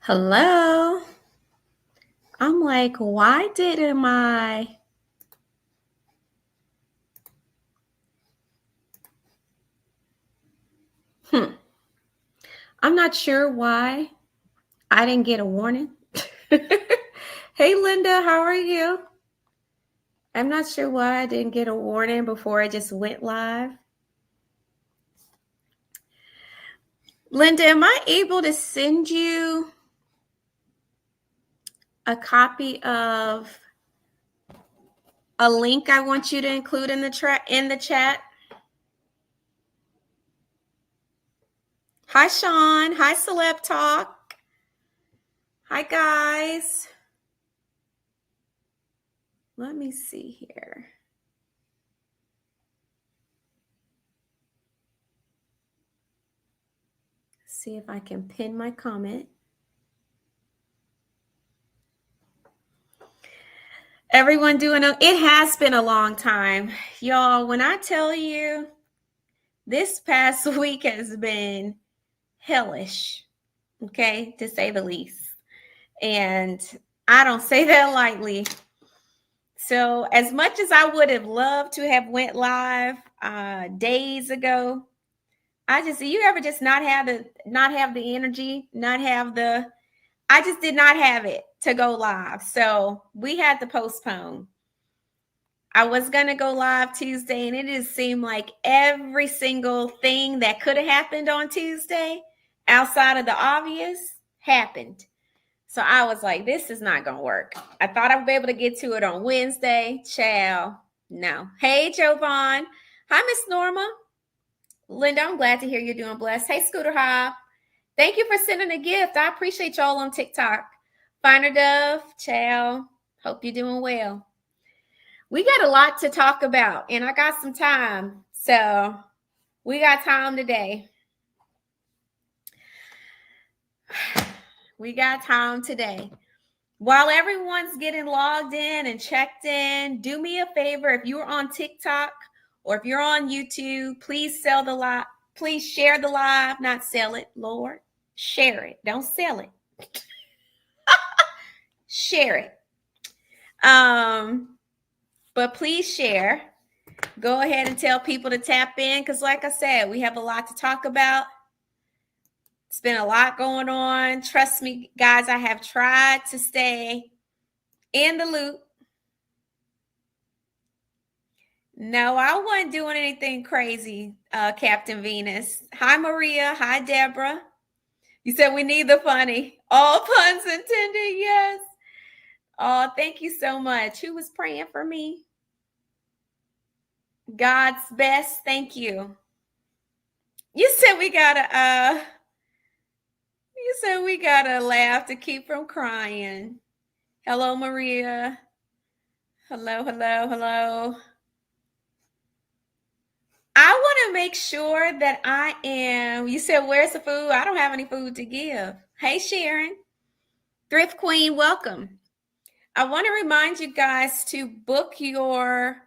Hello. I'm like, why didn't my hmm. I'm not sure why I didn't get a warning. Hey Linda, how are you? I'm not sure why I didn't get a warning before I just went live. Linda, am I able to send you a copy of a link I want you to include in the chat? Hi Sean. Hi Celeb Talk. Hi guys. Let me see here. See if I can pin my comment. Everyone doing it has been a long time. Y'all, when I tell you this past week has been hellish, okay, to say the least. And I don't say that lightly. So as much as I would have loved to have went live days ago, you ever just not have the energy, I just did not have it to go live. So we had to postpone. I was going to go live Tuesday, and it just seemed like every single thing that could have happened on Tuesday outside of the obvious happened. So I was like, this is not going to work. I thought I would be able to get to it on Wednesday. Ciao. No. Hey, Jovan. Hi, Miss Norma. Linda, I'm glad to hear you're doing blessed. Hey, Scooter Hop. Thank you for sending a gift. I appreciate y'all on TikTok. Finer Dove. Ciao. Hope you're doing well. We got a lot to talk about, and I got some time. So we got time today. We got time today. While everyone's getting logged in and checked in, do me a favor. If you're on TikTok or if you're on YouTube, please share the live, not sell it, Lord. Share it. Don't sell it. Share it. But please share. Go ahead and tell people to tap in because, like I said, we have a lot to talk about. It's been a lot going on. Trust me, guys, I have tried to stay in the loop. No, I wasn't doing anything crazy, Captain Venus. Hi, Maria. Hi, Deborah. You said we need the funny. All puns intended, yes. Oh, thank you so much. Who was praying for me? God's best. Thank you. You said we gotta laugh to keep from crying. Hello, Maria. Hello. I want to make sure that you said, where's the food? I don't have any food to give. Hey, Sharon. Thrift Queen, welcome. I want to remind you guys to book your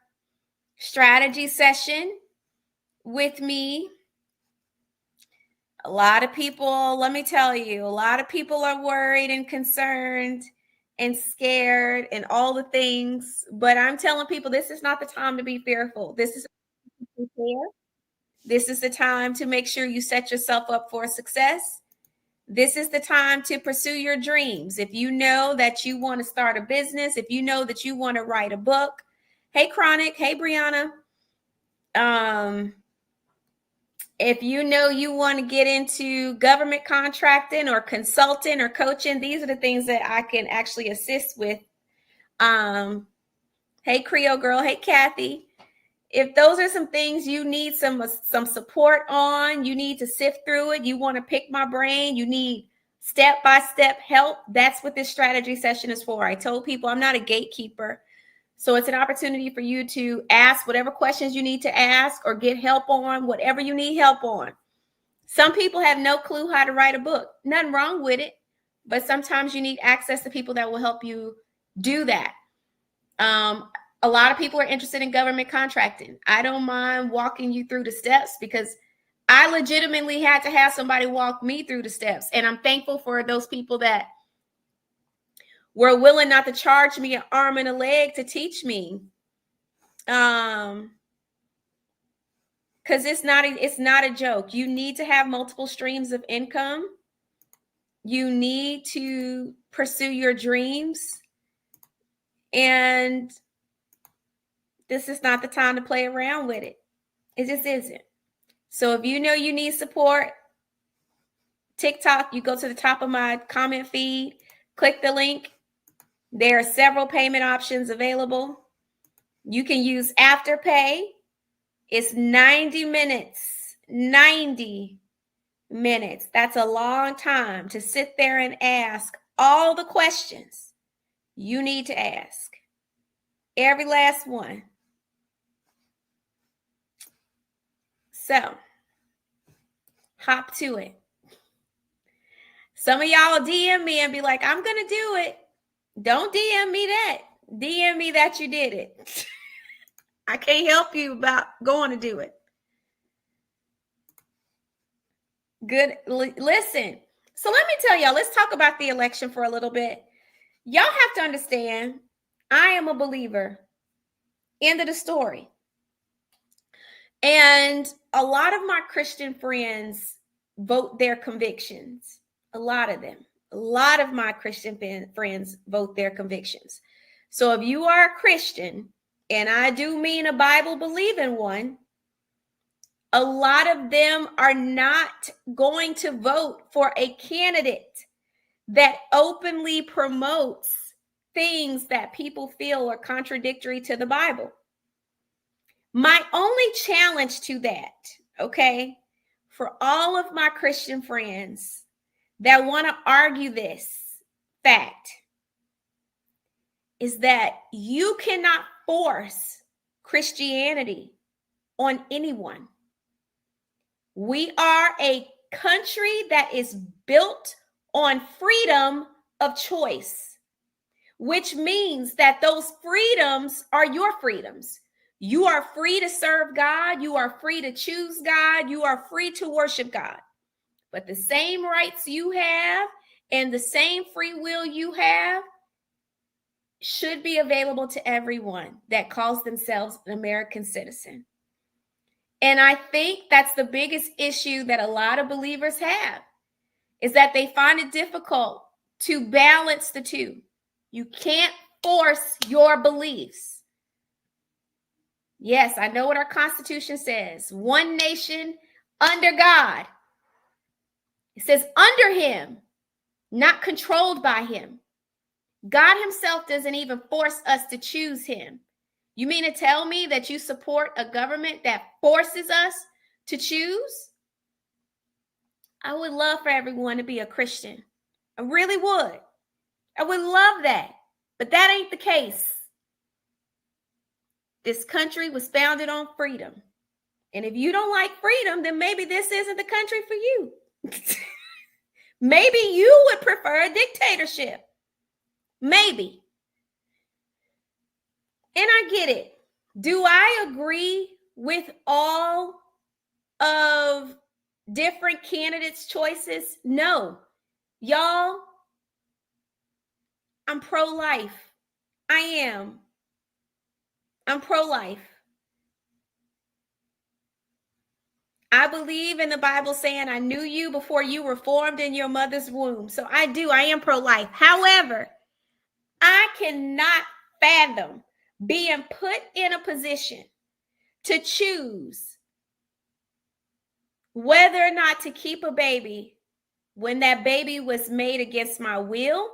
strategy session with me. A lot of people, let me tell you, a lot of people are worried and concerned and scared and all the things. But I'm telling people this is not the time to be fearful. This is prepare. This is the time to make sure you set yourself up for success. This is the time to pursue your dreams. If you know that you want to start a business, if you know that you want to write a book, hey Chronic, hey Brianna, if you know you want to get into government contracting or consulting or coaching, these are the things that I can actually assist with. Hey Creole Girl, hey Kathy. If those are some things you need some support on, you need to sift through it, you want to pick my brain, you need step-by-step help, that's what this strategy session is for. I told people I'm not a gatekeeper. So it's an opportunity for you to ask whatever questions you need to ask or get help on whatever you need help on. Some people have no clue how to write a book. Nothing wrong with it. But sometimes you need access to people that will help you do that. A lot of people are interested in government contracting. I don't mind walking you through the steps because I legitimately had to have somebody walk me through the steps. And I'm thankful for those people that were willing not to charge me an arm and a leg to teach me. Because it's not a joke. You need to have multiple streams of income. You need to pursue your dreams. And this is not the time to play around with it. It just isn't. So if you know you need support, TikTok, you go to the top of my comment feed, click the link. There are several payment options available. You can use Afterpay. It's 90 minutes. 90 minutes. That's a long time to sit there and ask all the questions you need to ask. Every last one. So, hop to it. Some of y'all DM me and be like, I'm going to do it. Don't DM me that. DM me that you did it. I can't help you about going to do it. Good. Listen. So let me tell y'all, let's talk about the election for a little bit. Y'all have to understand, I am a believer. End of the story. And a lot of my Christian friends vote their convictions. A lot of them. A lot of my Christian friends vote their convictions. So if you are a Christian, and I do mean a Bible believing one, a lot of them are not going to vote for a candidate that openly promotes things that people feel are contradictory to the Bible. My only challenge to that, okay, for all of my Christian friends that want to argue this fact, is that you cannot force Christianity on anyone. We are a country that is built on freedom of choice, which means that those freedoms are your freedoms. You are free to serve God. You are free to choose God. You are free to worship God. But the same rights you have and the same free will you have should be available to everyone that calls themselves an American citizen. And I think that's the biggest issue that a lot of believers have, is that they find it difficult to balance the two. You can't force your beliefs. Yes, I know what our Constitution says. One nation under God. It says under him, not controlled by him. God himself doesn't even force us to choose him. You mean to tell me that you support a government that forces us to choose? I would love for everyone to be a Christian. I really would. I would love that. But that ain't the case. This country was founded on freedom. And if you don't like freedom, then maybe this isn't the country for you. Maybe you would prefer a dictatorship. Maybe. And I get it. Do I agree with all of different candidates' choices? No. Y'all, I'm pro-life. I am. I'm pro-life. I believe in the Bible saying, I knew you before you were formed in your mother's womb. So I am pro-life. However, I cannot fathom being put in a position to choose whether or not to keep a baby when that baby was made against my will.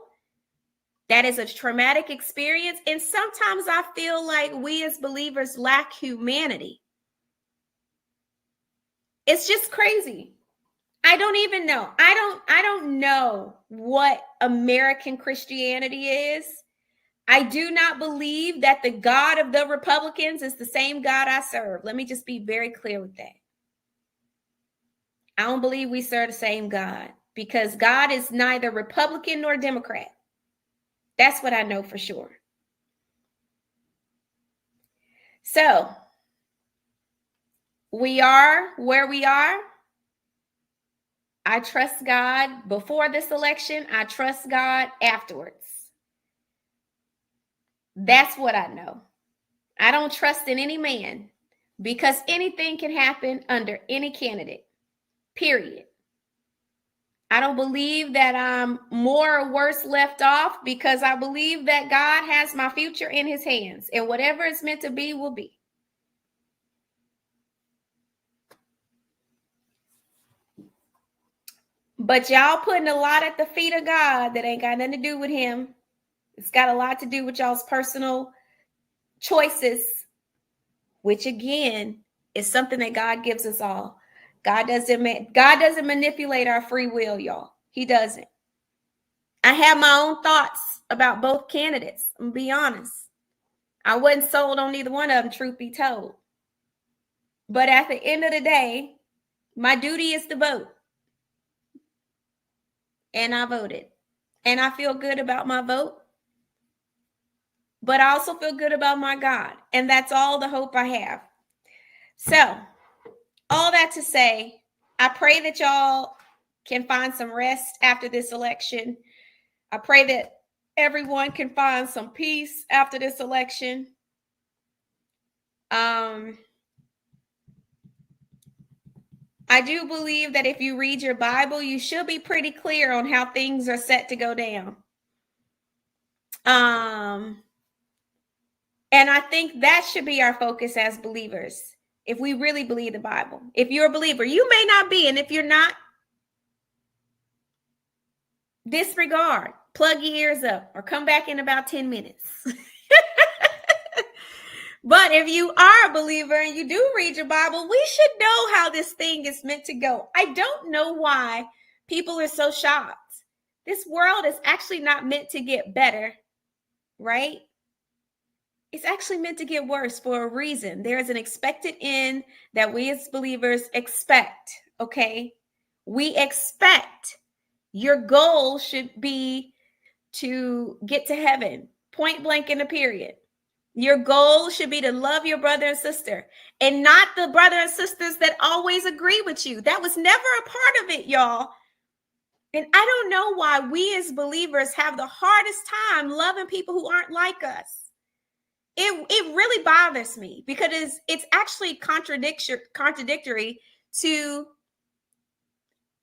That is a traumatic experience. And sometimes I feel like we as believers lack humanity. It's just crazy. I don't even know. I don't know what American Christianity is. I do not believe that the God of the Republicans is the same God I serve. Let me just be very clear with that. I don't believe we serve the same God, because God is neither Republican nor Democrat. That's what I know for sure. So we are where we are. I trust God before this election. I trust God afterwards. That's what I know. I don't trust in any man because anything can happen under any candidate, period. I don't believe that I'm more or worse left off because I believe that God has my future in his hands, and whatever it's meant to be will be. But y'all putting a lot at the feet of God that ain't got nothing to do with him. It's got a lot to do with y'all's personal choices, which again is something that God gives us all. God doesn't manipulate our free will, y'all. He doesn't. I have my own thoughts about both candidates. I'm gonna be honest. I wasn't sold on either one of them, truth be told. But at the end of the day, my duty is to vote. And I voted. And I feel good about my vote. But I also feel good about my God. And that's all the hope I have. So, all that to say, I pray that y'all can find some rest after this election. I pray that everyone can find some peace after this election. I do believe that if you read your Bible, you should be pretty clear on how things are set to go down. And I think that should be our focus as believers. If we really believe the Bible, if you're a believer, you may not be. And if you're not, disregard, plug your ears up, or come back in about 10 minutes. But if you are a believer and you do read your Bible, we should know how this thing is meant to go. I don't know why people are so shocked. This world is actually not meant to get better, right? It's actually meant to get worse for a reason. There is an expected end that we as believers expect, okay? We expect your goal should be to get to heaven, point blank in a period. Your goal should be to love your brother and sister, and not the brother and sisters that always agree with you. That was never a part of it, y'all. And I don't know why we as believers have the hardest time loving people who aren't like us. It really bothers me because it's actually contradictory to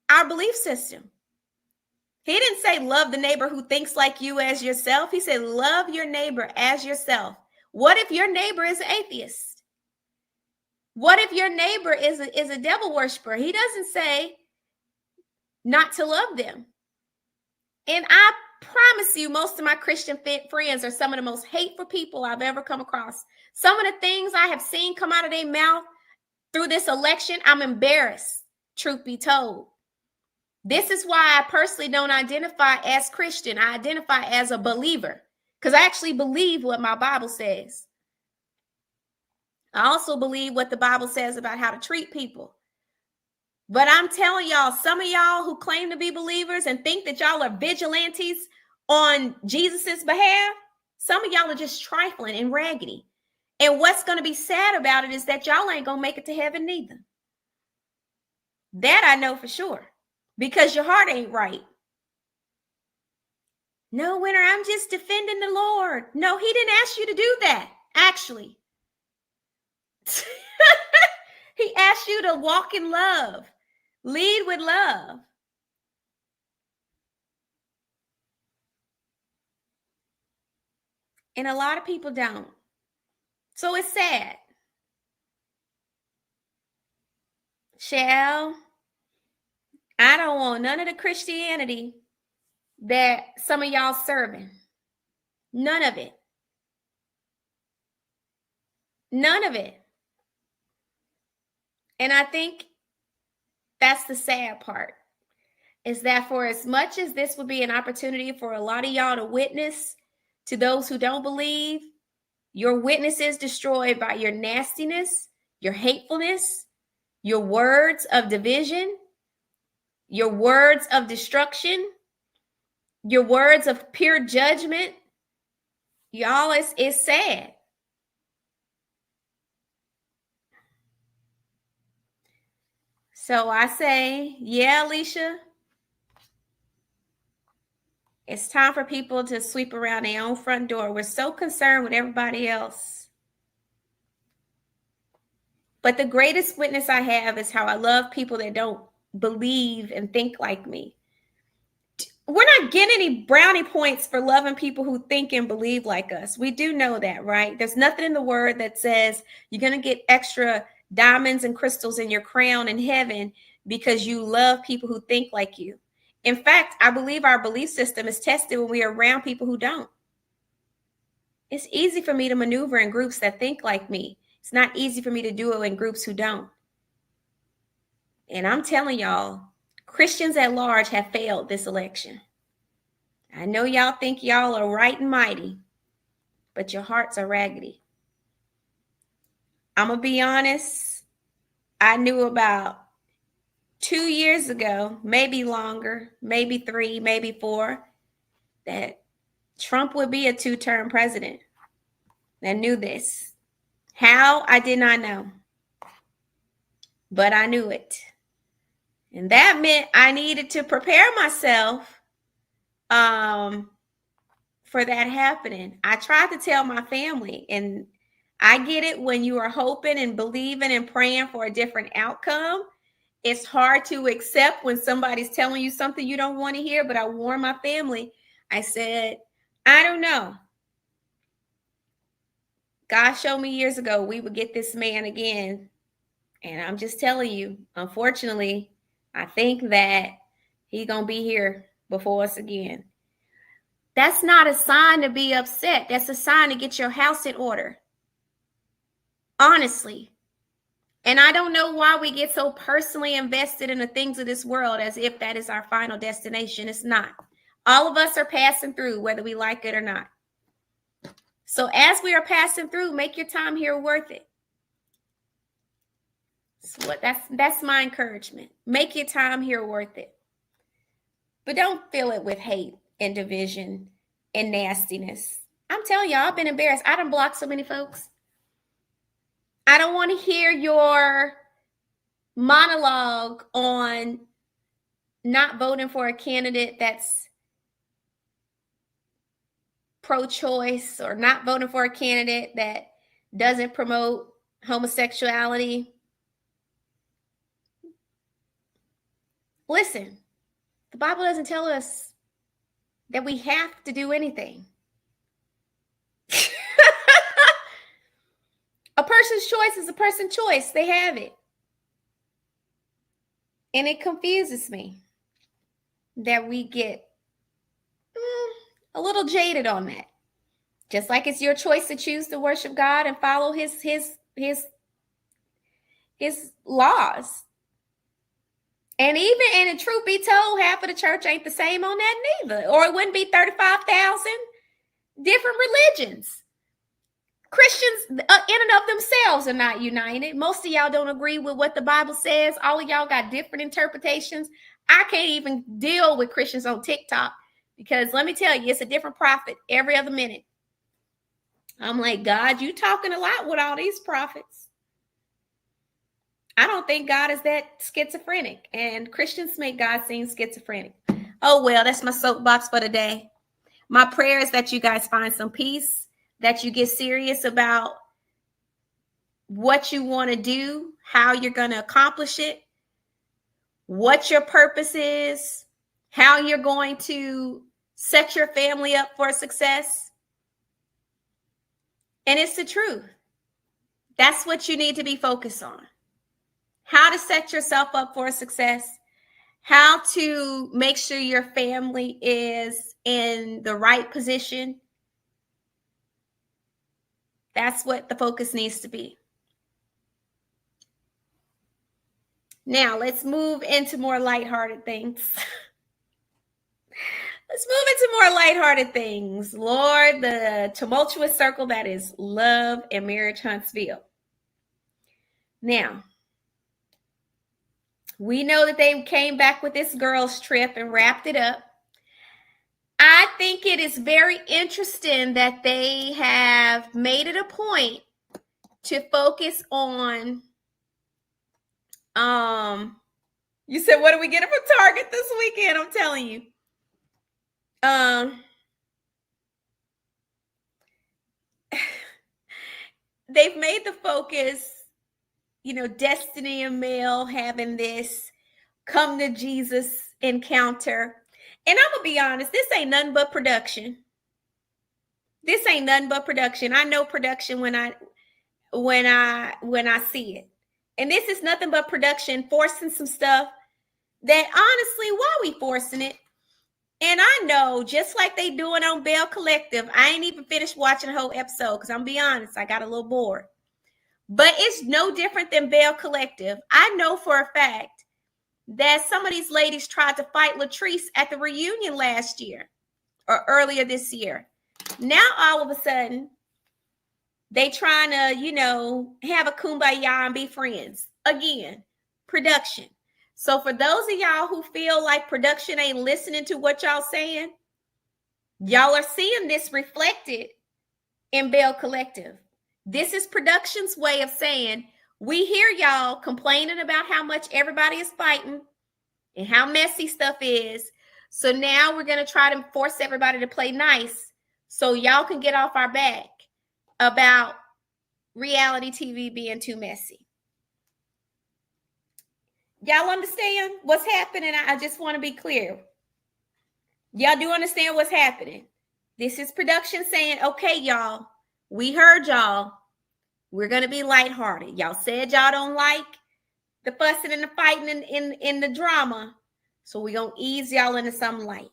our belief system. He didn't say love the neighbor who thinks like you as yourself. He said love your neighbor as yourself. What if your neighbor is an atheist? What if your neighbor is a devil worshiper? He doesn't say not to love them. And I promise you, most of my Christian friends are some of the most hateful people I've ever come across. Some of the things I have seen come out of their mouth through this election, I'm embarrassed, truth be told. This is why I personally don't identify as Christian. I identify as a believer because I actually believe what my Bible says. I also believe what the Bible says about how to treat people. But I'm telling y'all, some of y'all who claim to be believers and think that y'all are vigilantes on Jesus's behalf, some of y'all are just trifling and raggedy. And what's going to be sad about it is that y'all ain't going to make it to heaven neither. That I know for sure, because your heart ain't right. No, Winter, I'm just defending the Lord. No, he didn't ask you to do that, actually. He asked you to walk in love, lead with love. And a lot of people don't. So it's sad. Shall, I don't want none of the Christianity that some of y'all serving. None of it. None of it. And I think that's the sad part, is that for as much as this would be an opportunity for a lot of y'all to witness to those who don't believe, your witness is destroyed by your nastiness, your hatefulness, your words of division, your words of destruction, your words of pure judgment. Y'all, it's sad. So I say, yeah, Alicia, it's time for people to sweep around their own front door. We're so concerned with everybody else. But the greatest witness I have is how I love people that don't believe and think like me. We're not getting any brownie points for loving people who think and believe like us. We do know that, right? There's nothing in the word that says you're going to get extra diamonds and crystals in your crown in heaven because you love people who think like you. In fact, I believe our belief system is tested when we are around people who don't. It's easy for me to maneuver in groups that think like me. It's not easy for me to do it in groups who don't. And I'm telling y'all, Christians at large have failed this election. I know y'all think y'all are right and mighty, but your hearts are raggedy. I'm going to be honest. I knew about 2 years ago, maybe longer, maybe 3, maybe 4, that Trump would be a 2-term president. I knew this. How? I did not know. But I knew it. And that meant I needed to prepare myself for that happening. I tried to tell my family, and I get it when you are hoping and believing and praying for a different outcome. It's hard to accept when somebody's telling you something you don't want to hear, but I warned my family. I said, I don't know. God showed me years ago we would get this man again. And I'm just telling you, unfortunately, I think that he's going to be here before us again. That's not a sign to be upset. That's a sign to get your house in order. Honestly. And I don't know why we get so personally invested in the things of this world as if that is our final destination. It's not. All of us are passing through, whether we like it or not. So as we are passing through, make your time here worth it. That's my encouragement. Make your time here worth it. But don't fill it with hate and division and nastiness. I'm telling y'all, I've been embarrassed. I done blocked so many folks. I don't want to hear your monologue on not voting for a candidate that's pro-choice or not voting for a candidate that doesn't promote homosexuality. Listen, the Bible doesn't tell us that we have to do anything. A person's choice is a person's choice. They have it. And it confuses me that we get a little jaded on that. Just like it's your choice to choose to worship God and follow his laws. And the truth be told, half of the church ain't the same on that neither. Or it wouldn't be 35,000 different religions. Christians in and of themselves are not united. Most of y'all don't agree with what the Bible says. All of y'all got different interpretations. I can't even deal with Christians on TikTok because let me tell you, it's a different prophet every other minute. I'm like, God, you talking a lot with all these prophets. I don't think God is that schizophrenic, and Christians make God seem schizophrenic. Oh, well, that's my soapbox for today. My prayer is that you guys find some peace, that you get serious about what you want to do, how you're going to accomplish it, what your purpose is, how you're going to set your family up for success. And it's the truth. That's what you need to be focused on. How to set yourself up for success, how to make sure your family is in the right position. That's what the focus needs to be. Now, let's move into more lighthearted things. Lord, the tumultuous circle that is love and marriage Huntsville. Now, we know that they came back with this girls' trip and wrapped it up. I think it is very interesting that they have made it a point to focus on You said, what do we get from Target this weekend? I'm telling you. They've made the focus, Destiny and Mel having this come to Jesus encounter. And I'm gonna be honest, this ain't nothing but production. This ain't nothing but production. I know production when I see it. And this is nothing but production, forcing some stuff that honestly, why are we forcing it? And I know, just like they doing on Bell Collective, I ain't even finished watching the whole episode because I'm be honest, I got a little bored. But it's no different than Bell Collective. I know for a fact that some of these ladies tried to fight Latrice at the reunion last year or earlier this year. Now, all of a sudden, they trying to, have a kumbaya and be friends. Again, production. So for those of y'all who feel like production ain't listening to what y'all saying, y'all are seeing this reflected in Bell Collective. This is production's way of saying, we hear y'all complaining about how much everybody is fighting and how messy stuff is. So now we're going to try to force everybody to play nice so y'all can get off our back about reality TV being too messy. Y'all understand what's happening? I just want to be clear. Y'all do understand what's happening. This is production saying, okay, y'all, we heard y'all. We're going to be lighthearted. Y'all said y'all don't like the fussing and the fighting in the drama. So we're going to ease y'all into something light.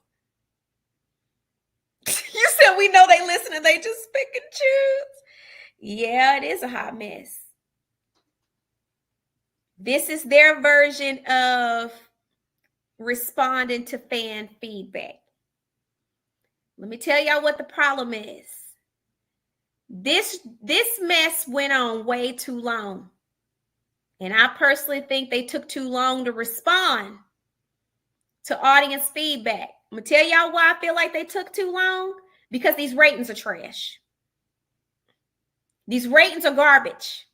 You said we know they listen and they just pick and choose. Yeah, it is a hot mess. This is their version of responding to fan feedback. Let me tell y'all what the problem is. This mess went on way too long. And I personally think they took too long to respond to audience feedback. I'm going to tell y'all why I feel like they took too long. Because these ratings are trash. These ratings are garbage.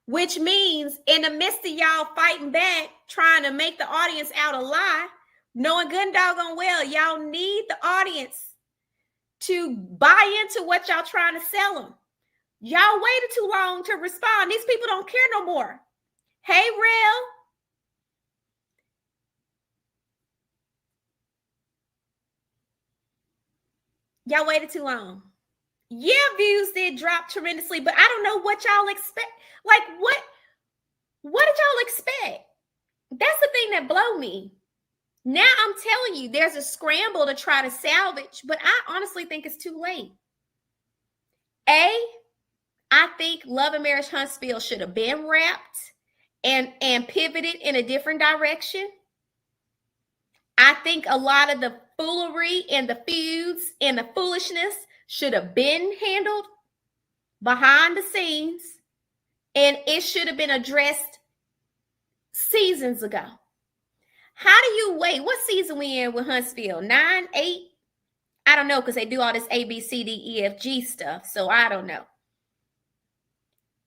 Which means in the midst of y'all fighting back, trying to make the audience out a lie, knowing good and doggone well, y'all need the audience to buy into what y'all trying to sell them. Y'all waited too long to respond. These people don't care no more. Hey, Rel. Y'all waited too long. Yeah, views did drop tremendously, but I don't know what y'all expect. Like, what did y'all expect? That's the thing that blow me. Now I'm telling you, there's a scramble to try to salvage, but I honestly think it's too late. I think Love and Marriage Huntsville should have been wrapped and pivoted in a different direction. I think a lot of the foolery and the feuds and the foolishness should have been handled behind the scenes, and it should have been addressed seasons ago. How do you wait? What season we in with Huntsville? 9, 8? I don't know, because they do all this A, B, C, D, E, F, G stuff, so I don't know.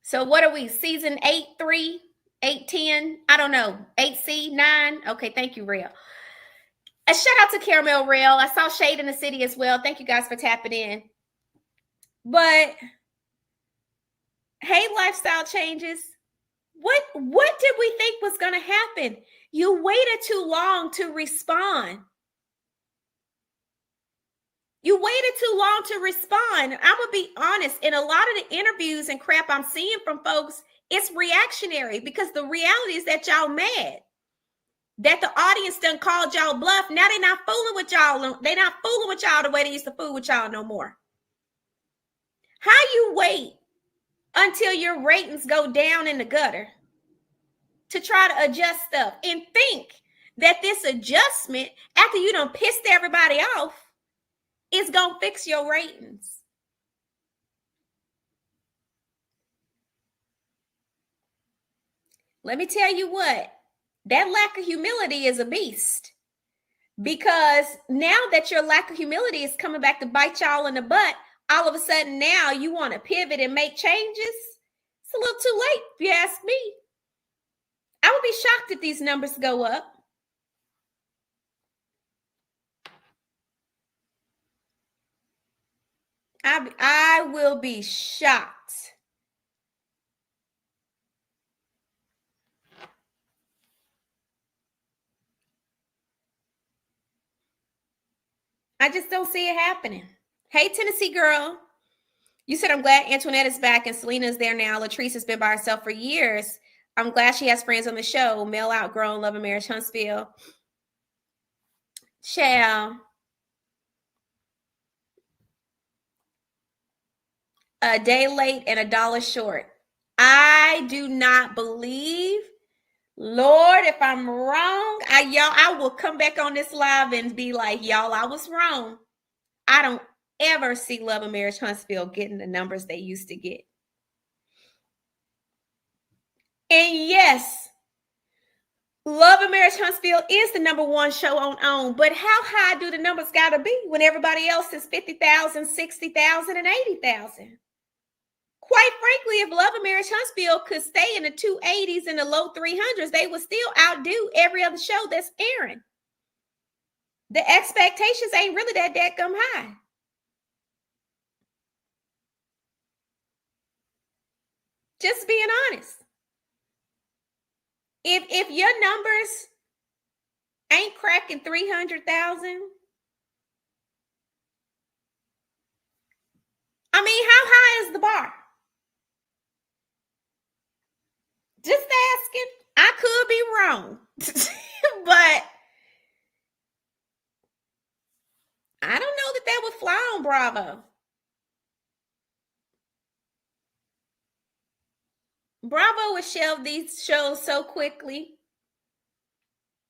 So what are we? Season 8, 3, 8, 10? I don't know. 8C, 9? Okay, thank you, Rail. A shout out to Caramel Rail. I saw Shade in the City as well. Thank you guys for tapping in. But hey, lifestyle changes. What did we think was going to happen? You waited too long to respond. You waited too long to respond. I'm going to be honest. In a lot of the interviews and crap I'm seeing from folks, it's reactionary because the reality is that y'all mad. That the audience done called y'all bluff. Now they're not fooling with y'all. They're not fooling with y'all the way they used to fool with y'all no more. How you wait until your ratings go down in the gutter to try to adjust stuff and think that this adjustment, after you done pissed everybody off, is going to fix your ratings? Let me tell you what, that lack of humility is a beast. Because now that your lack of humility is coming back to bite y'all in the butt, all of a sudden now you want to pivot and make changes. It's a little too late, if you ask me. I would be shocked if these numbers go up. I will be shocked. I just don't see it happening. Hey, Tennessee girl. You said, I'm glad Antoinette is back and Selena is there now. Latrice has been by herself for years. I'm glad she has friends on the show. Male outgrown, love and marriage, Huntsville. Child. A day late and $1 short. I do not believe, Lord, if I'm wrong, I will come back on this live and be like, y'all, I was wrong. I don't ever see Love and Marriage Huntsville getting the numbers they used to get. And yes, Love and Marriage Huntsville is the #1 show on OWN, but how high do the numbers got to be when everybody else is 50,000, 60,000, and 80,000? Quite frankly, if Love and Marriage Huntsville could stay in the 280s and the low 300s, they would still outdo every other show that's airing. The expectations ain't really that dadgum high. Just being honest. If your numbers ain't cracking 300,000, I mean, how high is the bar? Just asking. I could be wrong, but I don't know that would fly on Bravo. Bravo would shelve these shows so quickly.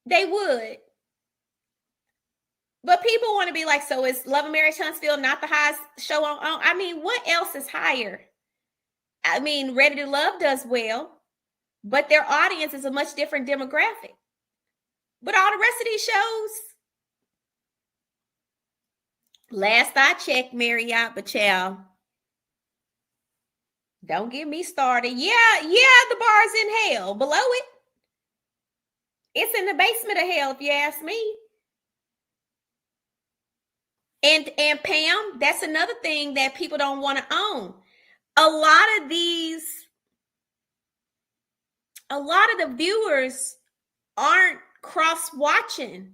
They would. But people want to be like, so is Love and Marriage Huntsville not the highest show on? I mean, what else is higher? I mean, Ready to Love does well, but their audience is a much different demographic. But all the rest of these shows, last I checked, Marriott, but child, don't get me started. Yeah, the bar's in hell. Below it, it's in the basement of hell, if you ask me. And Pam, that's another thing that people don't want to own. A lot of the viewers aren't cross-watching.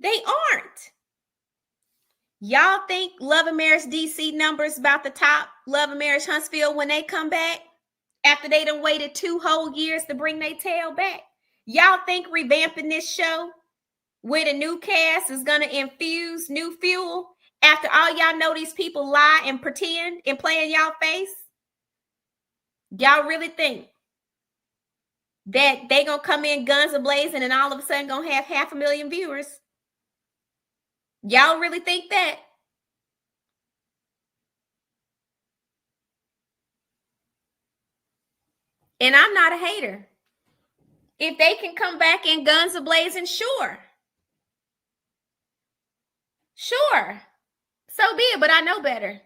They aren't. Y'all think Love and Marriage DC numbers about the top Love and Marriage Huntsville when they come back after they done waited 2 whole years to bring their tail back? Y'all think revamping this show with a new cast is going to infuse new fuel after all y'all know these people lie and pretend and play in y'all face? Y'all really think that they going to come in guns a-blazing and all of a sudden going to have 500,000 viewers? Y'all really think that? And I'm not a hater. If they can come back in guns a-blazing, sure. Sure. So be it, but I know better.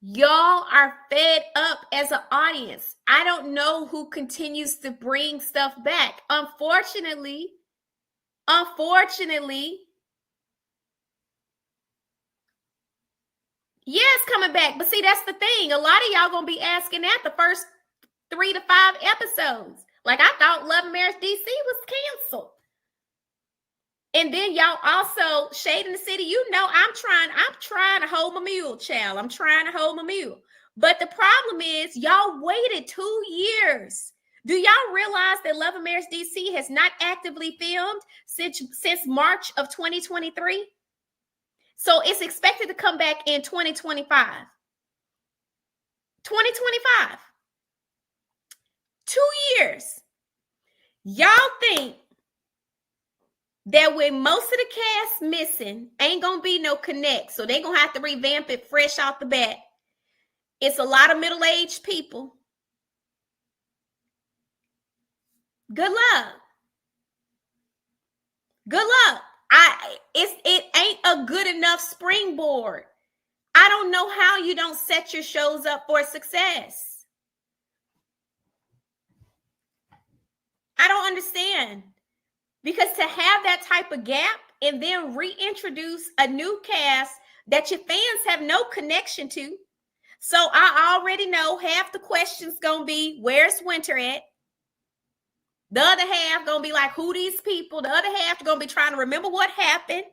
Y'all are fed up as an audience. I don't know who continues to bring stuff back. Unfortunately, yeah, it's coming back. But see, that's the thing. A lot of y'all gonna be asking that the first 3 to 5 episodes. Like, I thought Love and Marriage DC was canceled. And then y'all also Shade in the City. You know, I'm trying to hold my mule, child. I'm trying to hold my mule. But the problem is y'all waited 2 years. Do y'all realize that Love and Marriage DC has not actively filmed since March of 2023? So it's expected to come back in 2025. 2025. 2 years. Y'all think that with most of the cast missing, ain't gonna be no connect. So they're gonna have to revamp it fresh off the bat. It's a lot of middle-aged people. Good luck. Good luck. It ain't a good enough springboard. I don't know how you don't set your shows up for success. I don't understand. Because to have that type of gap and then reintroduce a new cast that your fans have no connection to. So I already know half the questions gonna be, where's Winter at? The other half gonna be like, who these people? The other half gonna be trying to remember what happened.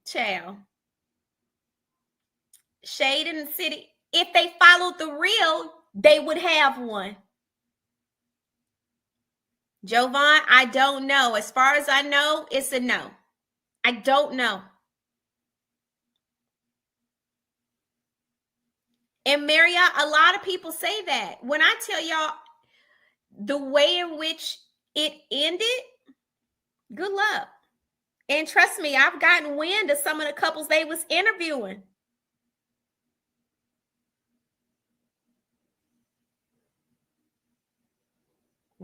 Child. Shade in the City. If they followed the real, they would have one. Jovan, I don't know. As far as I know, it's a no. I don't know. And Marriott, a lot of people say that. When I tell y'all the way in which it ended, good luck. And trust me, I've gotten wind of some of the couples they was interviewing.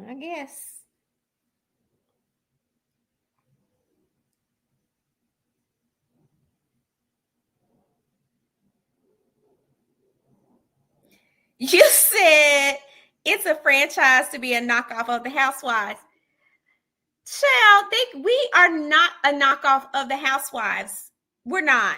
I guess. You said it's a franchise to be a knockoff of the Housewives. Child, we are not a knockoff of the Housewives. We're not.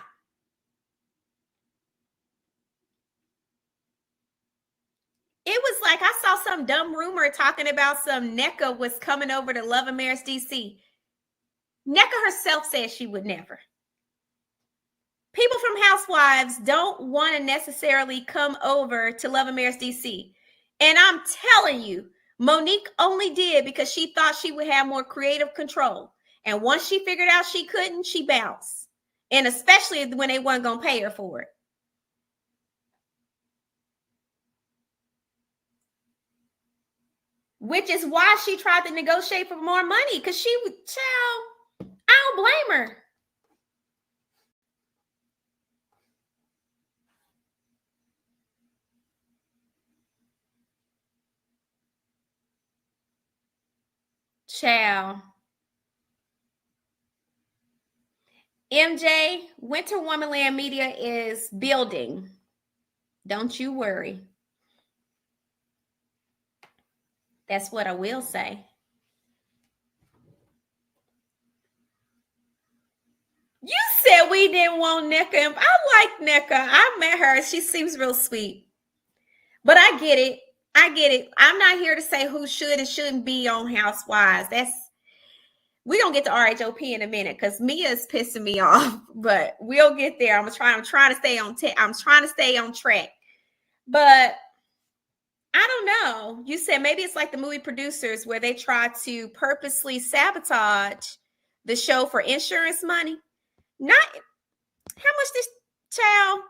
It was like I saw some dumb rumor talking about some NECA was coming over to Love and Marriage DC. NECA herself said she would never. People from Housewives don't want to necessarily come over to Love and Marriage DC. And I'm telling you, Monique only did because she thought she would have more creative control. And once she figured out she couldn't, she bounced. And especially when they weren't going to pay her for it. Which is why she tried to negotiate for more money. Because she would, child, I don't blame her. Child. MJ, Winter Wonderland Media is building. Don't you worry. That's what I will say. You said we didn't want NECA. I like NECA. I met her. She seems real sweet. But I get it. I get it. I'm not here to say who should and shouldn't be on Housewives. We're gonna get to RHOP in a minute because Mia is pissing me off, but we'll get there. I'm trying to stay on I'm trying to stay on track. But I don't know. You said maybe it's like the movie producers where they try to purposely sabotage the show for insurance money. Not how much this child.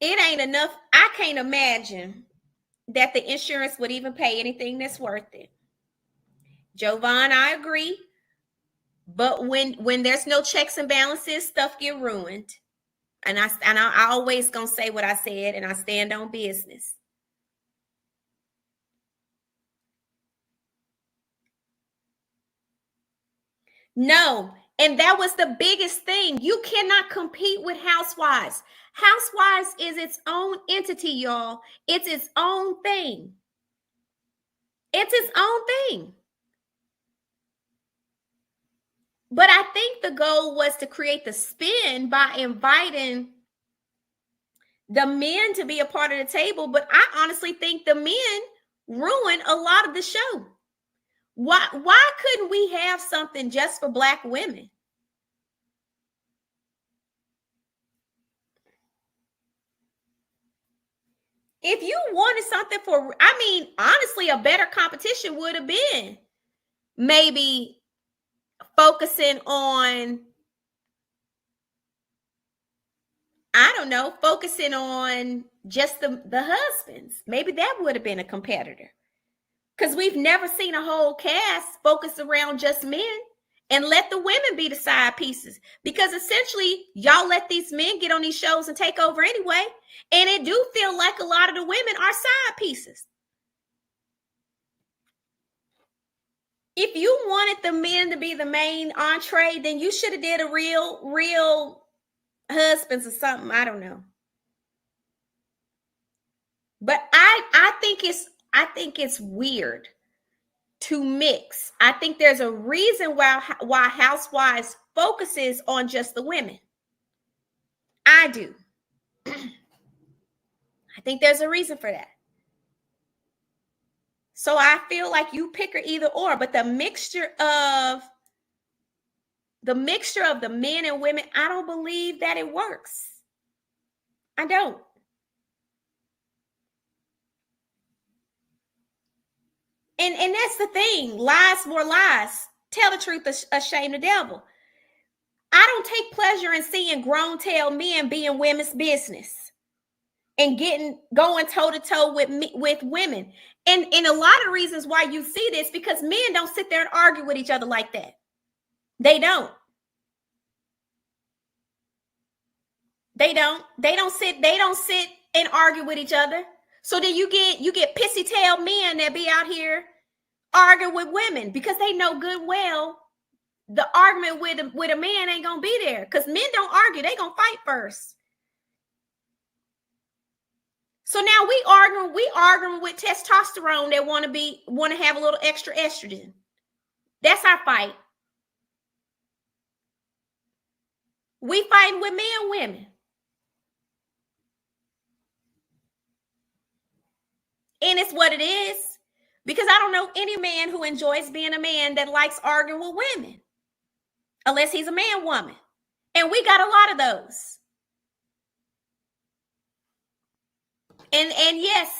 It ain't enough. I can't imagine that the insurance would even pay anything that's worth it. Jovan, I agree. But when there's no checks and balances, stuff get ruined. And I always gonna say what I said, and I stand on business. No, and that was the biggest thing. You cannot compete with Housewives. Housewives is its own entity, y'all. It's its own thing. It's its own thing. But I think the goal was to create the spin by inviting the men to be a part of the table. But I honestly think the men ruined a lot of the show. Why couldn't we have something just for Black women? If you wanted something for, I mean, honestly, a better competition would have been maybe focusing on, I don't know, focusing on just the husbands. Maybe that would have been a competitor. Because we've never seen a whole cast focus around just men and let the women be the side pieces. Because essentially, y'all let these men get on these shows and take over anyway. And it do feel like a lot of the women are side pieces. If you wanted the men to be the main entree, then you should have did a real husbands or something. I don't know. But I think it's weird to mix. I think there's a reason why Housewives focuses on just the women. I do. I think there's a reason for that. So I feel like you pick or either or, but the mixture of the men and women, I don't believe that it works. I don't. And that's the thing. Lies more lies. Tell the truth, shame the devil. I don't take pleasure in seeing grown tail men being women's business and going toe to toe with women. And a lot of reasons why you see this, because men don't sit there and argue with each other like that. They don't. They don't sit and argue with each other. So then you get pissy tail men that be out here arguing with women because they know good well the argument with a man ain't gonna be there, because men don't argue, they gonna fight first. So now we arguing with testosterone that want to have a little extra estrogen. That's our fight. We fighting with men and women. And it's what it is, because I don't know any man who enjoys being a man that likes arguing with women, unless he's a man woman. And we got a lot of those. And yes,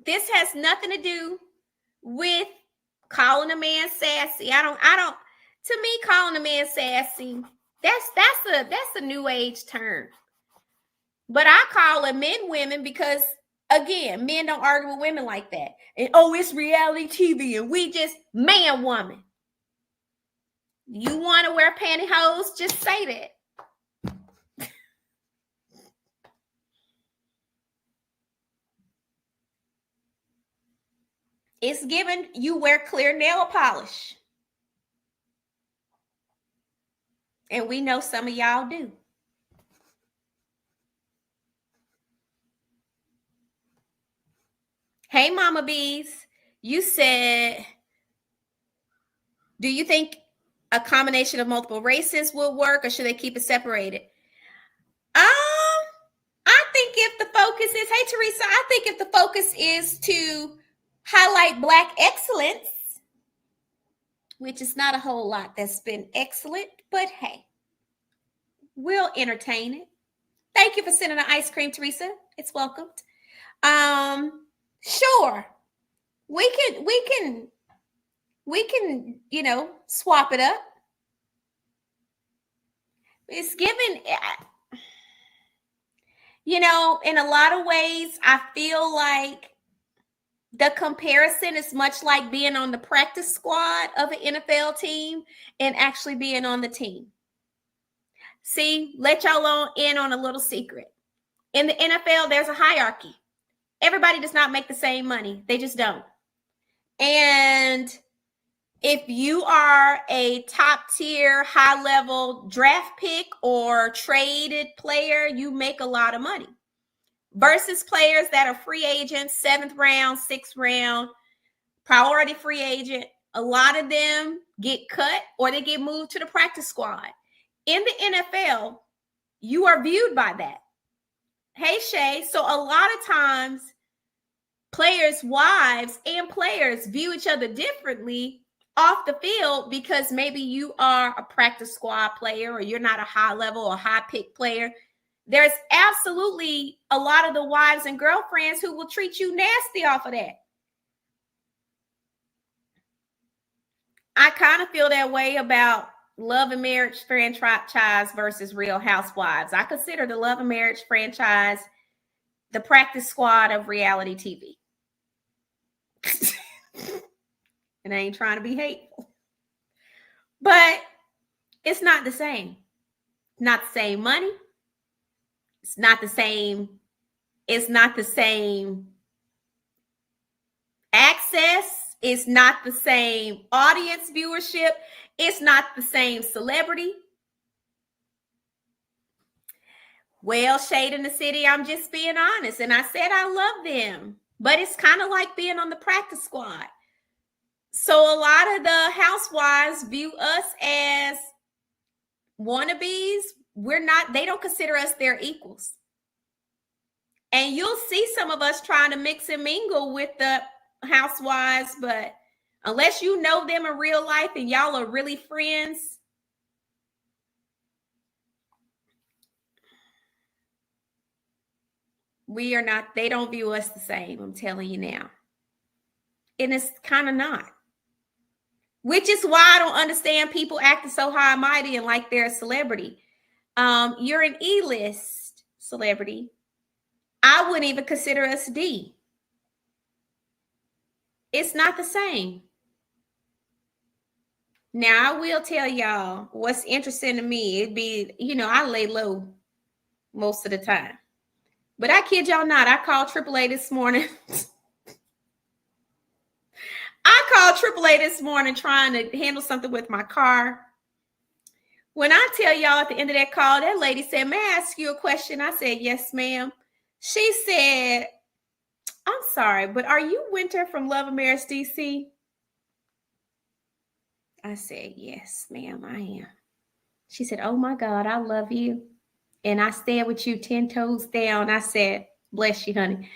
this has nothing to do with calling a man sassy. I don't, to me, calling a man sassy, that's a new age term. But I call it men, women, because again, men don't argue with women like that. And it's reality TV and we just man, woman. You want to wear pantyhose? Just say that. It's given you wear clear nail polish. And we know some of y'all do. Hey, Mama Bees, you said, do you think a combination of multiple races will work, or should they keep it separated? I think if the focus is, hey, Teresa, I think if the focus is to highlight Black excellence, which is not a whole lot that's been excellent, but hey, we'll entertain it. Thank you for sending the ice cream, Teresa. It's welcomed. Sure, we can, swap it up. It's given, in a lot of ways, I feel like the comparison is much like being on the practice squad of an NFL team and actually being on the team. See, let y'all in on a little secret. In the NFL, there's a hierarchy. Everybody does not make the same money. They just don't. And if you are a top tier, high level draft pick or traded player, you make a lot of money. Versus players that are free agents, 7th round, 6th round, priority free agent. A lot of them get cut or they get moved to the practice squad. In the NFL, you are viewed by that. Hey, Shay. So a lot of times, players' wives and players view each other differently off the field because maybe you are a practice squad player or you're not a high level or high pick player. There's absolutely a lot of the wives and girlfriends who will treat you nasty off of that. I kind of feel that way about Love and Marriage franchise versus Real Housewives. I consider the Love and Marriage franchise the practice squad of reality TV. And I ain't trying to be hateful. But it's not the same. Not the same money. It's not the same. It's not the same access. It's not the same audience viewership. It's not the same celebrity. Well, Shade in the City, I'm just being honest. And I said I love them. But it's kind of like being on the practice squad. So a lot of the housewives view us as wannabes. They don't consider us their equals. And you'll see some of us trying to mix and mingle with the housewives, but unless you know them in real life and y'all are really friends, we are not, they don't view us the same, I'm telling you now. And it's kind of not. Which is why I don't understand people acting so high and mighty and like they're a celebrity. You're an E-list celebrity. I wouldn't even consider us D. It's not the same. Now, I will tell y'all what's interesting to me. It'd be, I lay low most of the time. But I kid y'all not, I called AAA this morning. I called AAA this morning trying to handle something with my car. When I tell y'all at the end of that call, that lady said, "May I ask you a question?" I said, "Yes, ma'am." She said, "I'm sorry, but are you Winter from Love and Marriage DC?" I said, "Yes, ma'am, I am." She said, "Oh my God, I love you. And I stand with you 10 toes down." I said, "Bless you, honey."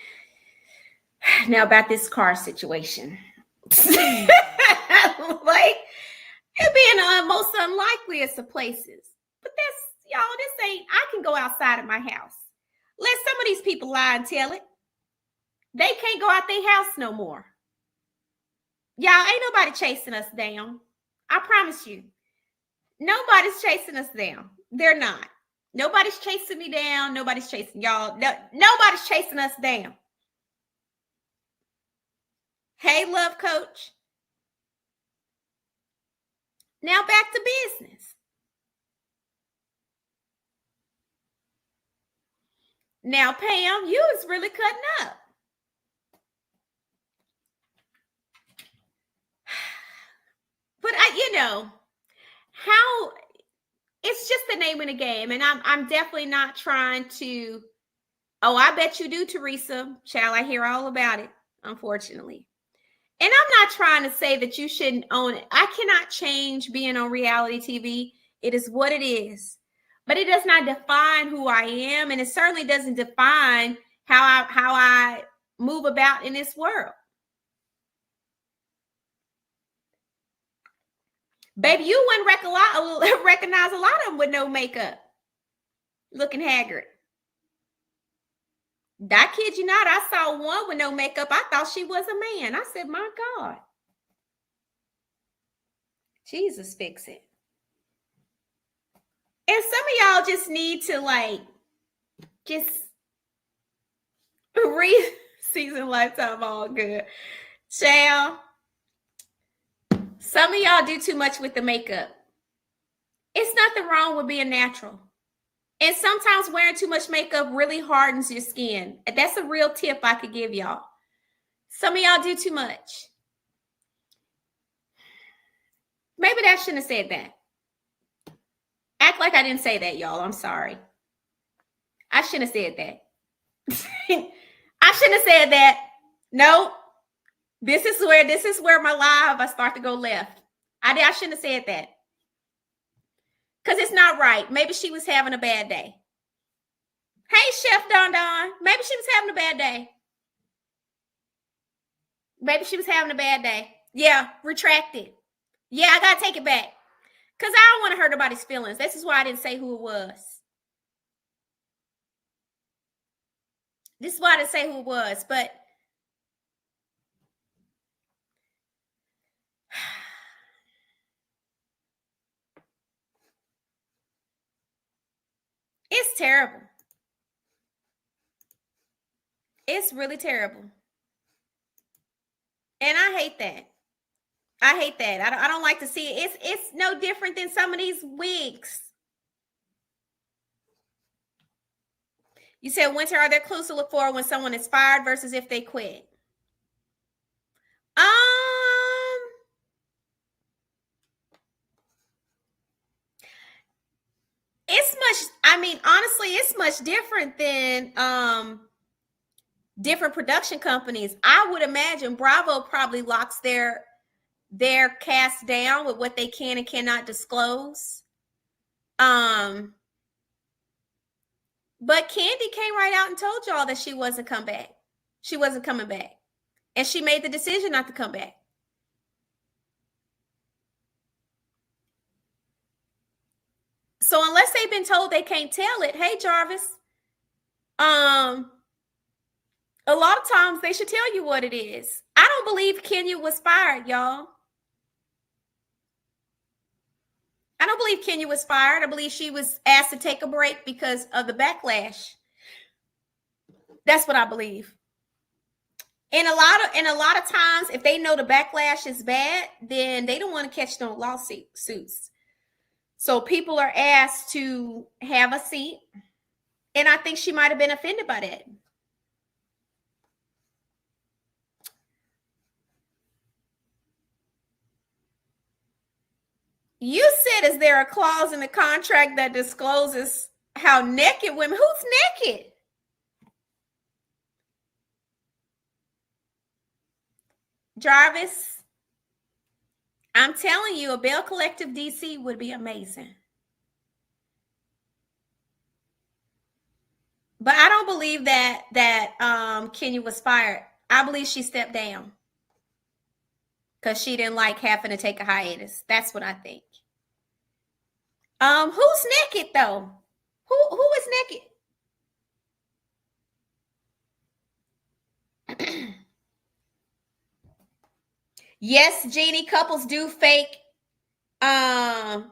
Now about this car situation. Like, it being the most unlikeliest of places. But that's, y'all, this ain't, I can go outside of my house. Let some of these people lie and tell it. They can't go out their house no more. Y'all, ain't nobody chasing us down. I promise you. Nobody's chasing us down. They're not. Nobody's chasing me down. Nobody's chasing y'all. No, nobody's chasing us down. Hey, love coach. Now back to business. Now, Pam, you was really cutting up. But how it's just the name of the game. And I'm definitely not trying to, oh, I bet you do, Teresa. Shall I hear all about it? Unfortunately. And I'm not trying to say that you shouldn't own it. I cannot change being on reality TV. It is what it is. But it does not define who I am. And it certainly doesn't define how I move about in this world. Baby, you wouldn't recognize a lot of them with no makeup. Looking haggard. I kid you not, I saw one with no makeup. I thought she was a man. I said, my God. Jesus, fix it. And some of y'all just need to just read Season Lifetime All Good. Child, some of y'all do too much with the makeup. It's nothing wrong with being natural. And sometimes wearing too much makeup really hardens your skin. That's a real tip I could give y'all. Some of y'all do too much. Maybe I shouldn't have said that. Act like I didn't say that, y'all. I'm sorry. I shouldn't have said that. I shouldn't have said that. No. This is where my live I start to go left. I shouldn't have said that. Because it's not right. Maybe she was having a bad day. Hey, Chef Don Don. Maybe she was having a bad day. Maybe she was having a bad day. Yeah, retract it. Yeah, I got to take it back. Because I don't want to hurt nobody's feelings. This is why I didn't say who it was. This is why I didn't say who it was. But it's terrible. It's really terrible. And I hate that. I hate that. I don't like to see it. It's no different than some of these wigs. You said, Winter, are there clues to look for when someone is fired versus if they quit? It's much, honestly, honestly, it's much different than different production companies. I would imagine Bravo probably locks their cast down with what they can and cannot disclose. But Candy came right out and told y'all that she wasn't coming back. She wasn't coming back. And she made the decision not to come back. So unless they've been told they can't tell it, hey Jarvis, a lot of times they should tell you what it is. I don't believe Kenya was fired, y'all. I don't believe Kenya was fired. I believe she was asked to take a break because of the backlash. That's what I believe. And a lot of times, if they know the backlash is bad, then they don't want to catch no lawsuits. So people are asked to have a seat. And I think she might have been offended by that. You said, is there a clause in the contract that discloses how naked women? Who's naked? Jarvis, I'm telling you, a Bell Collective DC would be amazing. But I don't believe that Kenya was fired. I believe she stepped down because she didn't like having to take a hiatus. That's what I think. Who's naked though? Who is naked? Yes, Jeannie, couples do fake their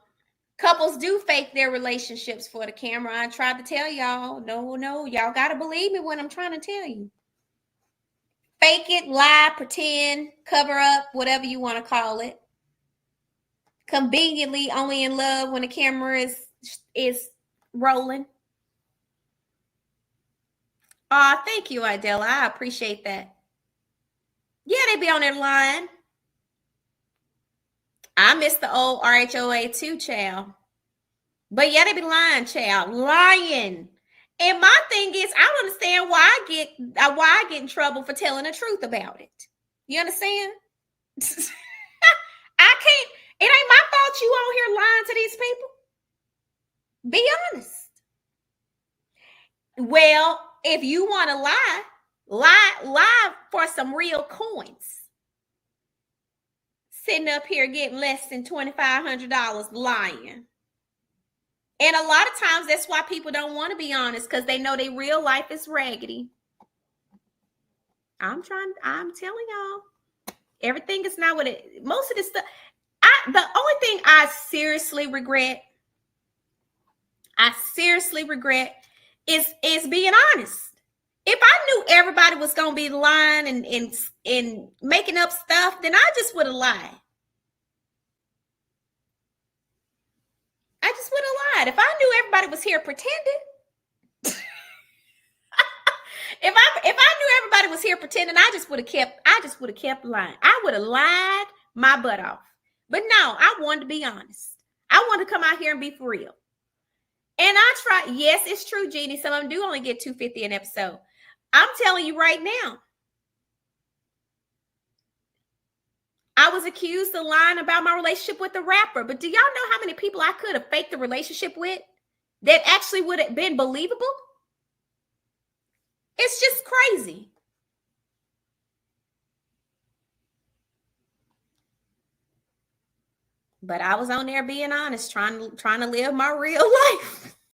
relationships for the camera. I tried to tell y'all. No, y'all gotta believe me when I'm trying to tell you. Fake it, lie, pretend, cover up, whatever you want to call it. Conveniently only in love when the camera is rolling. Oh, thank you, Idella. I appreciate that. Yeah, they be on their line. I miss the old RHOA too, child. But yeah, they be lying, child. Lying. And my thing is, I don't understand why I get in trouble for telling the truth about it. You understand? I can't. It ain't my fault you on here lying to these people. Be honest. Well, if you want to lie for some real coins. Sitting up here getting less than $2,500 lying. And a lot of times that's why people don't want to be honest, because they know their real life is raggedy. I'm telling y'all, everything is not what it. Most of this stuff. The only thing I seriously regret is being honest. If I knew everybody was gonna be lying and making up stuff, then I just would have lied. I just would have lied. If I knew everybody was here pretending, if I knew everybody was here pretending, I just would have kept lying. I would have lied my butt off. But no, I wanted to be honest. I wanted to come out here and be for real. And I try. Yes, it's true, Jeannie. Some of them do only get $250 an episode. I'm telling you right now. I was accused of lying about my relationship with the rapper. But do y'all know how many people I could have faked the relationship with that actually would have been believable? It's just crazy. But I was on there being honest, trying to live my real life.